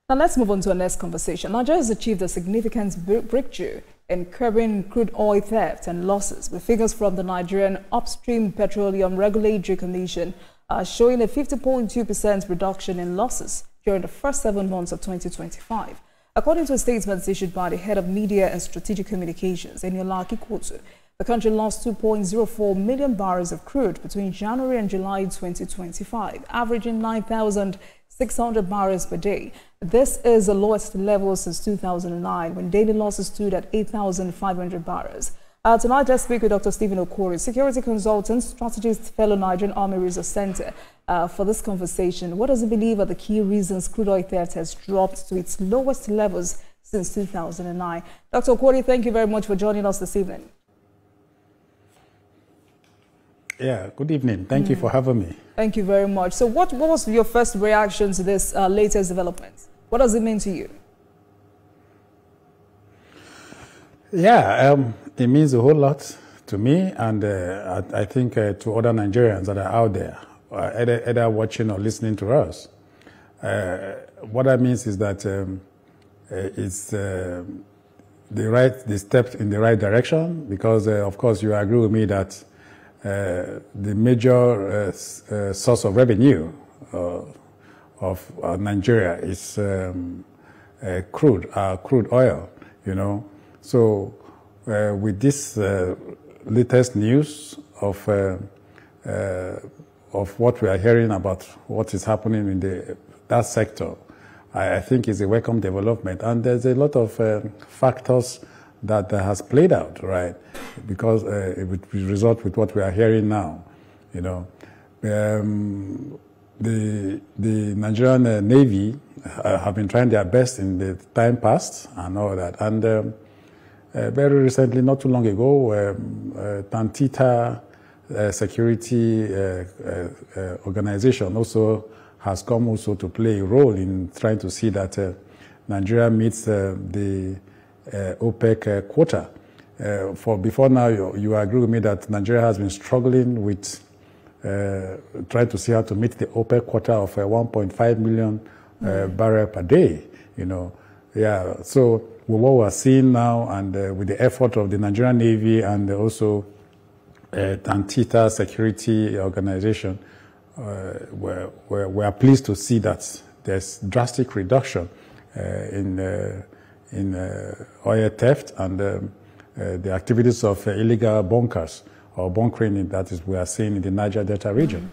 Now let's move on to our next conversation. Nigeria has achieved a significant breakthrough in curbing crude oil theft and losses, with figures from the Nigerian Upstream Petroleum Regulatory Commission showing a 50.2% reduction in losses during the first 7 months of 2025. According to a statement issued by the head of media and strategic communications, Eniola Akikuotu, the country lost 2.04 million barrels of crude between January and July 2025, averaging 9,600 barrels per day. This is the lowest level since 2009, when daily losses stood at 8,500 barrels. Tonight, let's speak with Dr. Stephen Okori, security consultant, strategist, fellow Nigerian Army Research Center, for this conversation. What does he believe are the key reasons crude oil theft has dropped to its lowest levels since 2009? Dr. Okori, thank you very much for joining us this evening. Yeah, good evening. Thank you for having me. Thank you very much. So what was your first reaction to this latest development? What does it mean to you? Yeah, it means a whole lot to me, and I think to other Nigerians that are out there, either watching or listening to us. What that means is that it's the step in the right direction, because of course you agree with me that the major source of revenue of Nigeria is crude oil, you know. So with this latest news of what we are hearing about what is happening in that sector, I think is a welcome development. And there's a lot of factors that has played out, right? Because it would result with what we are hearing now, you know. The Nigerian Navy have been trying their best in the time past and all that. And very recently, not too long ago, Tantita Security Organization also has come also to play a role in trying to see that Nigeria meets the OPEC quota. Before now, you agree with me that Nigeria has been struggling with trying to see how to meet the OPEC quota of 1.5 million barrel per day, you know. Yeah, so with what we're seeing now, and with the effort of the Nigerian Navy and also Tantita Security Organization, we're pleased to see that there's drastic reduction in oil theft and the activities of illegal bunkers or bunkering that is we are seeing in the Niger Delta region.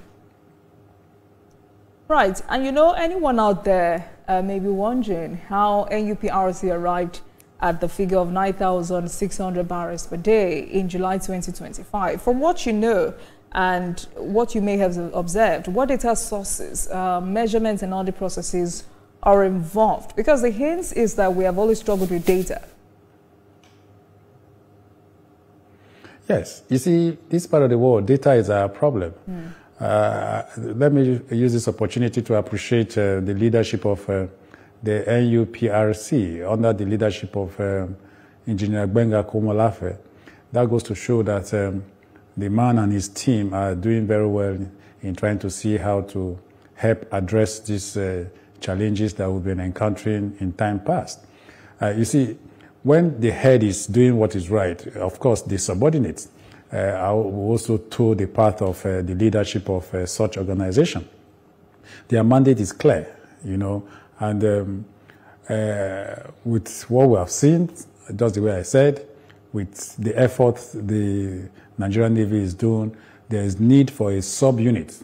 Right, and you know, anyone out there may be wondering how NUPRC arrived at the figure of 9,600 barrels per day in July 2025. From what you know and what you may have observed, what data sources, measurements and other processes are involved? Because the hint is that we have always struggled with data. Yes, you see, this part of the world, data is our problem. Let me use this opportunity to appreciate the leadership of the NUPRC under the leadership of Engineer Gbenga Komolafe. That goes to show that the man and his team are doing very well in trying to see how to help address these challenges that we've been encountering in time past. You see, when the head is doing what is right, of course, the subordinates will also toe the path of the leadership of such organization. Their mandate is clear, you know, and with what we have seen, just the way I said, with the effort the Nigerian Navy is doing, there is need for a subunit,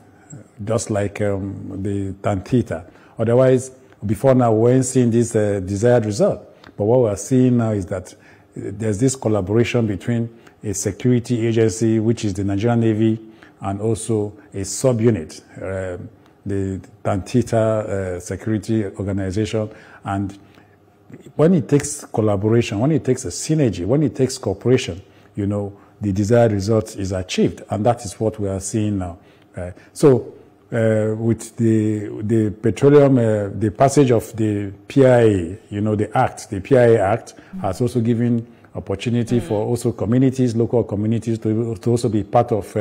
just like the Tantita. Otherwise, before now, we weren't seeing this desired result. But what we are seeing now is that there's this collaboration between a security agency, which is the Nigerian Navy, and also a subunit, the Tantita Security Organization. And when it takes collaboration, when it takes a synergy, when it takes cooperation, you know, the desired result is achieved. And that is what we are seeing now. So with the petroleum, the passage of the PIA, you know, the PIA Act has also given opportunity for also communities, local communities, to also be part of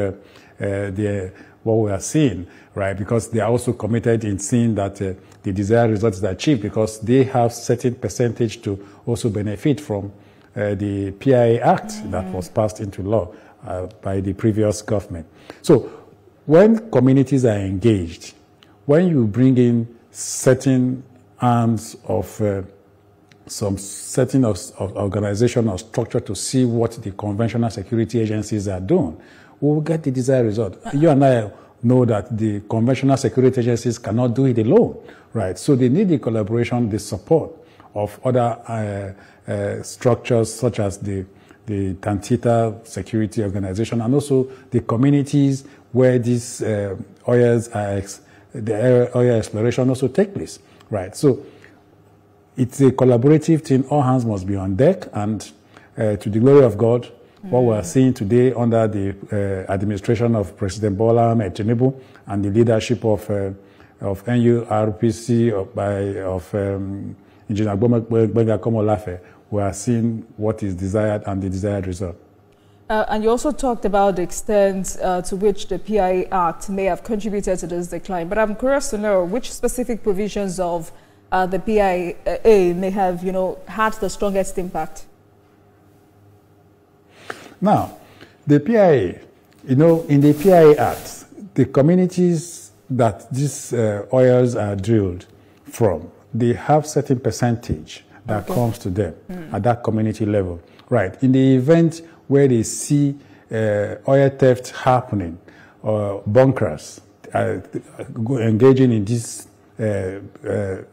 what we are seeing, right? Because they are also committed in seeing that the desired result is achieved, because they have certain percentage to also benefit from the PIA Act that was passed into law by the previous government. So when communities are engaged, when you bring in certain arms of some setting of organization or structure to see what the conventional security agencies are doing, we will get the desired result. You and I know that the conventional security agencies cannot do it alone, right? So they need the collaboration, the support of other structures such as the Tantita Security Organization, and also the communities where these oil exploration also take place, right? So it's a collaborative thing. All hands must be on deck, and to the glory of God, what we are seeing today under the administration of President Bola Ahmed Tinubu and the leadership of NURPC of Engineer Gbenga Komolafe, we are seeing what is desired and the desired result. And you also talked about the extent to which the PIA Act may have contributed to this decline. But I'm curious to know which specific provisions of the PIA may have, had the strongest impact. Now, the PIA, in the PIA Act, the communities that these oils are drilled from, they have certain percentage that comes to them at that community level. Right. In the event where they see oil theft happening, or bunkers engaging in these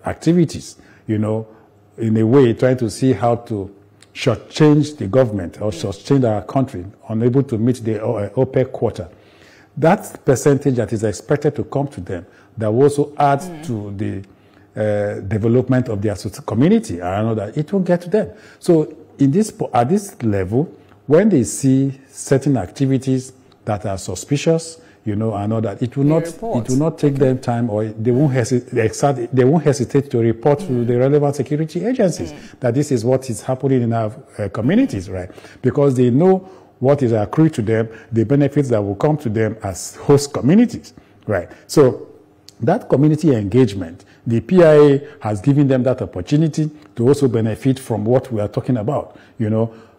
activities, in a way trying to see how to shortchange the government or shortchange our country, unable to meet the OPEC quota. That percentage that is expected to come to them, that will also add to the development of their community. I know that it will get to them. So at this level, when they see certain activities that are suspicious, I know that it will not take them time, or they won't hesitate to report to the relevant security agencies that this is what is happening in our communities, right? Because they know what is accrued to them, the benefits that will come to them as host communities, right? So that community engagement, the PIA has given them that opportunity to also benefit from what we are talking about,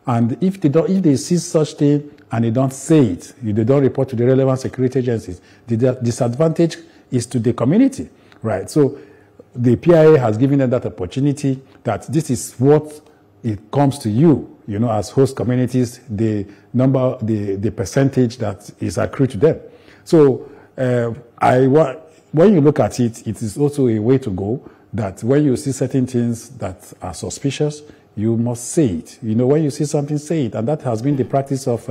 And if they see such thing and they don't say it, they don't report to the relevant security agencies, the disadvantage is to the community, right? So the PIA has given them that opportunity, that this is what it comes to you, as host communities, the percentage that is accrued to them. So when you look at it, it is also a way to go, that when you see certain things that are suspicious, you must say it. When you see something, say it. And that has been the practice of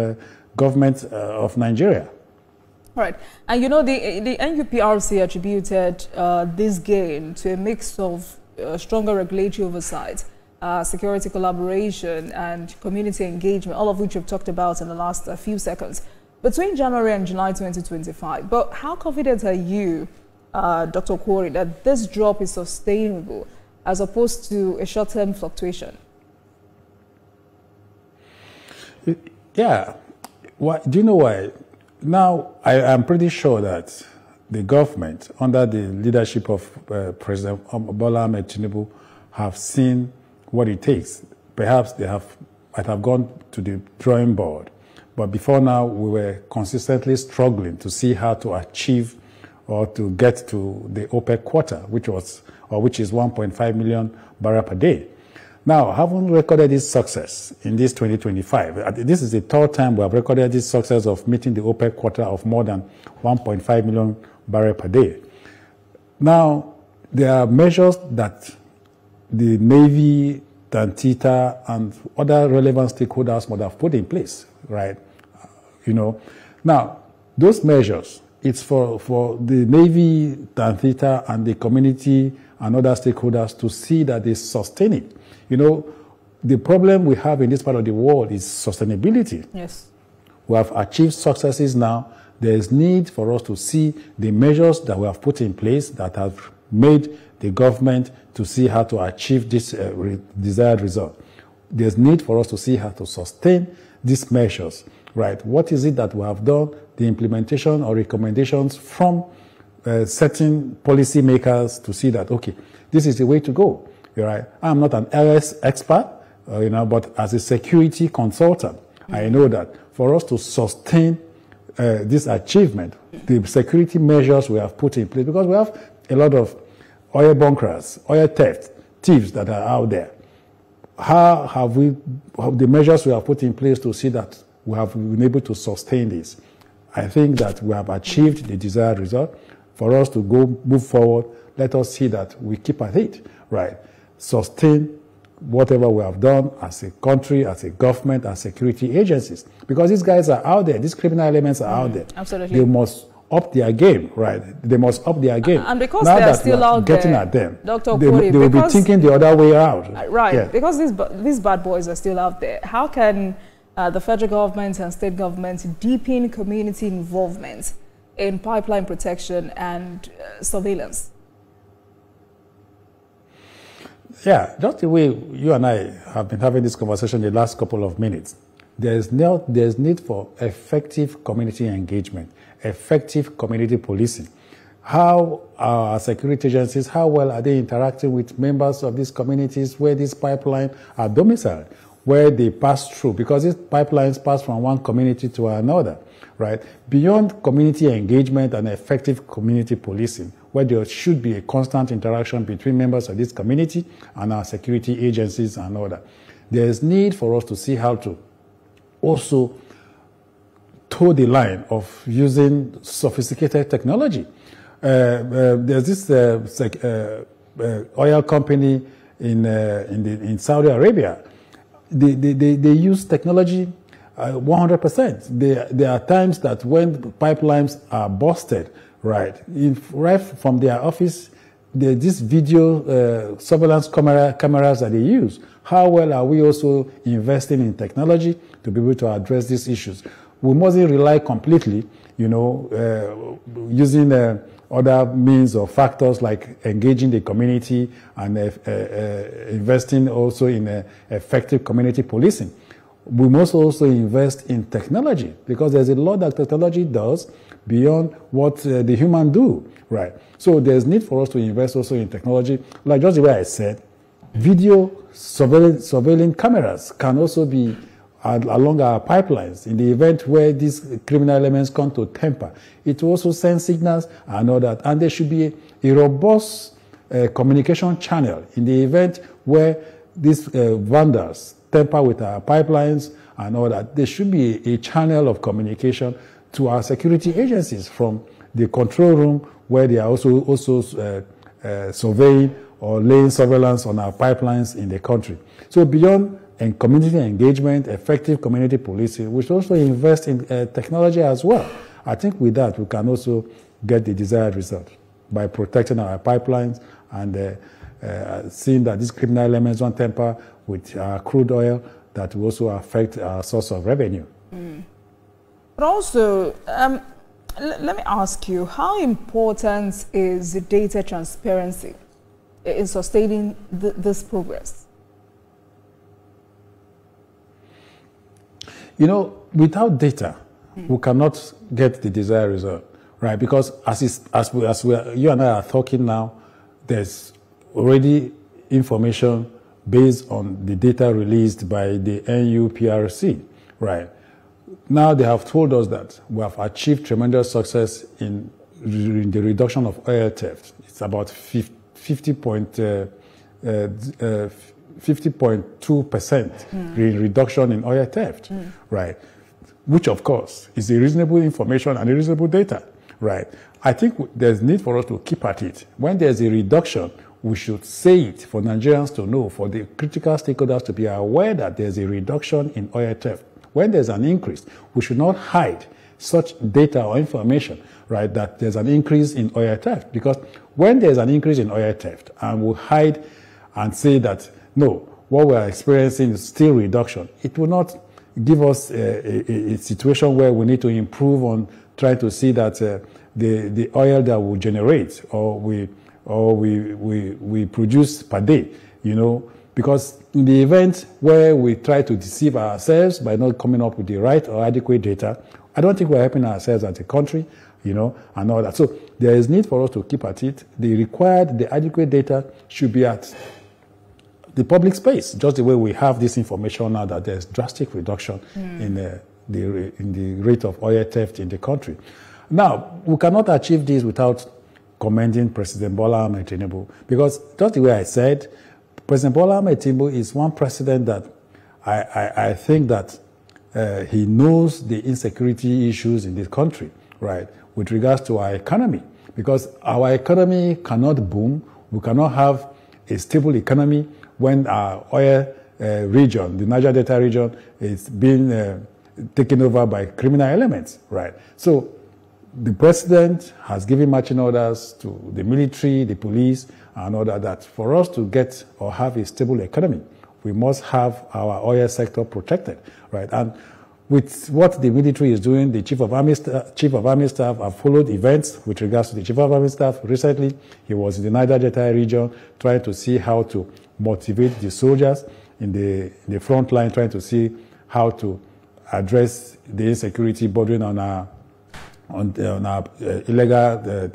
government of Nigeria. Right. And the NUPRC attributed this gain to a mix of stronger regulatory oversight, security collaboration, and community engagement, all of which we've talked about in the last few seconds, between January and July 2025. But how confident are you, Dr. Kwori, that this drop is sustainable as opposed to a short-term fluctuation? Yeah. Do you know why? Now, I am pretty sure that the government, under the leadership of President Bola Ahmed Tinubu, have seen what it takes. Perhaps they might have gone to the drawing board. But before now, we were consistently struggling to see how to achieve or to get to the OPEC quota, which is 1.5 million barrels per day. Now, having recorded this success in this 2025, this is the third time we have recorded this success of meeting the OPEC quota of more than 1.5 million barrels per day. Now, there are measures that the Navy, Tantita, and other relevant stakeholders must have put in place, right? Now, those measures, it's for the Navy, Tantita, and the community and other stakeholders to see that they sustain it. The problem we have in this part of the world is sustainability. Yes. We have achieved successes now. There is need for us to see the measures that we have put in place that have made the government to see how to achieve this desired result. There's need for us to see how to sustain these measures right? What is it that we have done, the implementation or recommendations from certain policymakers to see that, okay, this is the way to go, right? I'm not an LS expert, but as a security consultant, I know that for us to sustain this achievement, the security measures we have put in place, because we have a lot of oil bunkers, oil thieves that are out there. How have the measures we have put in place to see that we have been able to sustain this? I think that we have achieved the desired result. For us to move forward, let us see that we keep at it, right? Sustain whatever we have done as a country, as a government, as security agencies. Because these guys are out there, these criminal elements are out there. Absolutely. They must up their game, right? They must up their game. And because now they are that still we are out getting there, at them, Dr. they Crude, will be thinking the other way out. Right, yeah. because these bad boys are still out there. How can the federal government and state governments deepen community involvement in pipeline protection and surveillance? Yeah, just the way you and I have been having this conversation the last couple of minutes, there's need for effective community engagement, effective community policing. How are our security agencies, how well are they interacting with members of these communities where these pipelines are domiciled, where they pass through? Because these pipelines pass from one community to another, right? Beyond community engagement and effective community policing, where there should be a constant interaction between members of this community and our security agencies and all that, there is need for us to see how to also toe the line of using sophisticated technology. There's this oil company in Saudi Arabia. They use technology 100%. There are times that when pipelines are busted, right from their office, this video surveillance cameras that they use. How well are we also investing in technology to be able to address these issues? We mustn't rely completely, using other means or factors like engaging the community and investing also in effective community policing. We must also invest in technology, because there's a lot that technology does beyond what the human do, right? So there's need for us to invest also in technology. Like just the way I said, video surveilling cameras can also be along our pipelines in the event where these criminal elements come to temper. It will also send signals and all that. And there should be a robust communication channel in the event where these vandals temper with our pipelines and all that. There should be a channel of communication to our security agencies from the control room, where they are also surveying or laying surveillance on our pipelines in the country. So beyond community engagement, effective community policing, we should also invest in technology as well. I think with that, we can also get the desired result by protecting our pipelines and seeing that these criminal elements don't temper with crude oil that will also affect our source of revenue. But also, let me ask you, how important is data transparency in sustaining this progress? Without data, we cannot get the desired result, right? Because you and I are talking now, there's already information based on the data released by the NUPRC, right? Now they have told us that we have achieved tremendous success in the reduction of oil theft. It's about 50.2% reduction in oil theft, right? Which, of course, is a reasonable information and a reasonable data, right? I think there's need for us to keep at it. When there's a reduction, we should say it for Nigerians to know, for the critical stakeholders to be aware that there's a reduction in oil theft. When there's an increase, we should not hide such data or information, right, that there's an increase in oil theft. Because when there's an increase in oil theft and we hide and say that, no, what we're experiencing is still reduction, it will not give us a situation where we need to improve on trying to see that the oil that we generate or we produce per day, Because in the event where we try to deceive ourselves by not coming up with the right or adequate data, I don't think we're helping ourselves as a country, you know, and all that. So there is need for us to keep at it. The adequate data should be at the public space, just the way we have this information now that there's drastic reduction in the rate of oil theft in the country. Now, we cannot achieve this without commending President Bola Ahmed Tinubu, because just the way I said, President Bola Ahmed Tinubu is one president that I think that he knows the insecurity issues in this country, right, with regards to our economy, because our economy cannot boom. We cannot have a stable economy when our oil region, the Niger Delta region, is being taken over by criminal elements, right? So the president has given marching orders to the military, the police, and all that for us to get or have a stable economy, we must have our oil sector protected, right? And with what the military is doing, the Chief of Army Staff have followed events with regards to the Chief of Army Staff. Recently, he was in the Niger Delta region trying to see how to motivate the soldiers in the front line, trying to see how to address the insecurity bordering on our illegal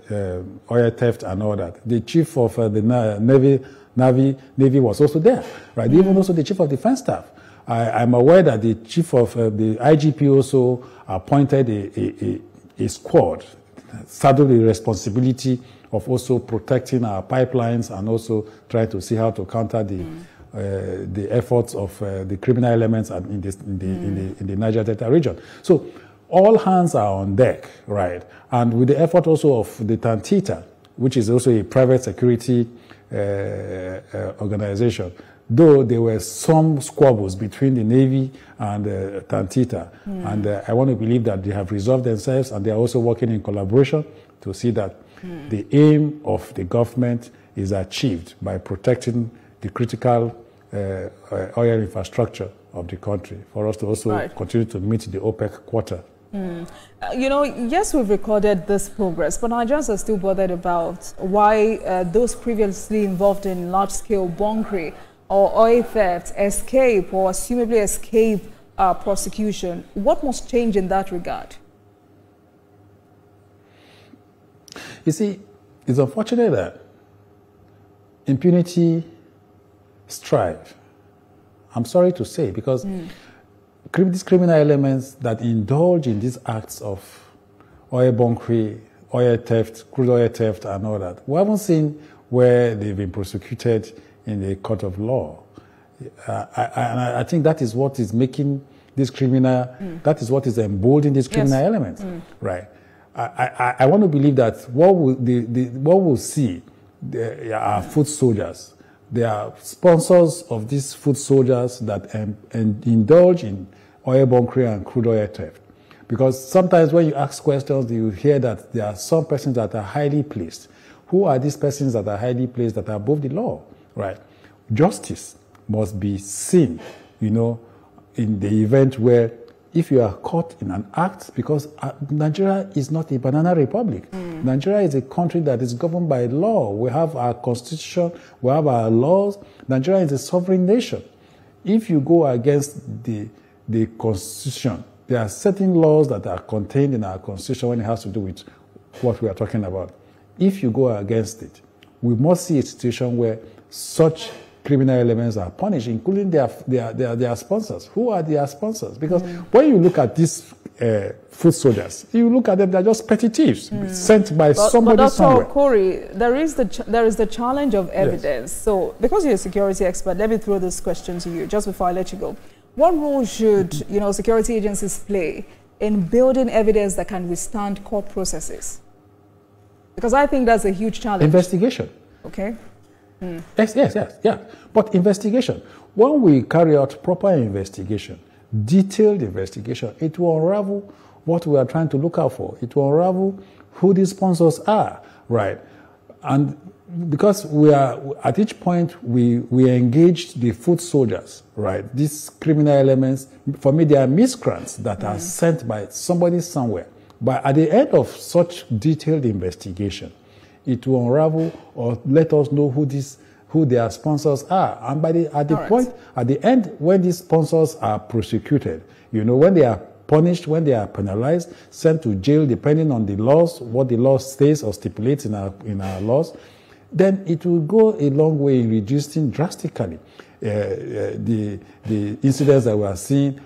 oil theft and all that. The chief of the Navy was also there, right? Even also the chief of defense staff. I'm aware that the chief of the IGP also appointed a squad, saddled the responsibility of also protecting our pipelines and also try to see how to counter the efforts of the criminal elements in the Niger Delta region. So all hands are on deck, right? And with the effort also of the Tantita, which is also a private security organization, though there were some squabbles between the Navy and Tantita. And I want to believe that they have resolved themselves and they are also working in collaboration to see that the aim of the government is achieved by protecting the critical oil infrastructure of the country for us to also continue to meet the OPEC quota. You know, yes, we've recorded this progress, but Nigerians are still bothered about why those previously involved in large-scale bunkering or oil theft escape or assumably escape prosecution. What must change in that regard? You see, it's unfortunate that impunity strive. I'm sorry to say, because these criminal elements that indulge in these acts of oil bunkering, oil theft, crude oil theft, and all that, we haven't seen where they've been prosecuted in the court of law. I think that is what is making this criminal, that is what is emboldening these criminal elements, right? I want to believe that what we'll see are foot soldiers. They are sponsors of these foot soldiers that indulge in oil bunkering and crude oil theft. Because sometimes when you ask questions, you hear that there are some persons that are highly placed. Who are these persons that are highly placed that are above the law, right? Justice must be seen, you know, in the event where if you are caught in an act, because Nigeria is not a banana republic. Nigeria is a country that is governed by law. We have our constitution, we have our laws. Nigeria is a sovereign nation. If you go against the constitution, there are certain laws that are contained in our constitution when it has to do with what we are talking about. If you go against it, we must see a situation where such criminal elements are punished, including their sponsors. Who are their sponsors? Because when you look at these foot soldiers, you look at them, they're just petty thieves sent by somebody somewhere. Dr. Corey, there is the challenge of evidence. Yes. So, because you're a security expert, let me throw this question to you just before I let you go. What role should security agencies play in building evidence that can withstand court processes? Because I think that's a huge challenge. Investigation. Okay. Yes. But investigation, when we carry out proper investigation, detailed investigation, it will unravel what we are trying to look out for. It will unravel who these sponsors are, right? And because we are, at each point, we engage the foot soldiers, right? These criminal elements, for me, they are miscreants that are sent by somebody somewhere. But at the end of such detailed investigation, it will unravel or let us know who these who their sponsors are. And at the end, when these sponsors are prosecuted, you know, when they are punished, when they are penalized, sent to jail, depending on the laws, what the law states or stipulates in our laws, then it will go a long way in reducing drastically the incidents that we are seeing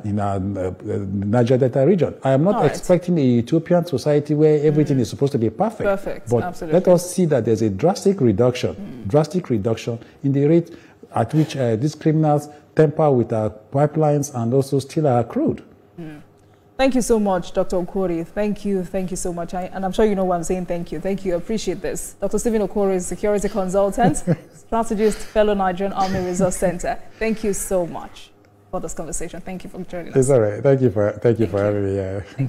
in our Niger Delta region. I am not expecting a utopian society where everything is supposed to be perfect. But absolutely. Let us see that there's a drastic reduction in the rate at which these criminals tamper with our pipelines and also steal our crude. Thank you so much, Dr. Okori. Thank you so much. And I'm sure you know why I'm saying thank you. Thank you, I appreciate this. Dr. Stephen Okori is security consultant, strategist, fellow Nigerian Army Resource Center. Thank you so much for this conversation. Thank you for joining us. It's all right. Thank you for having me.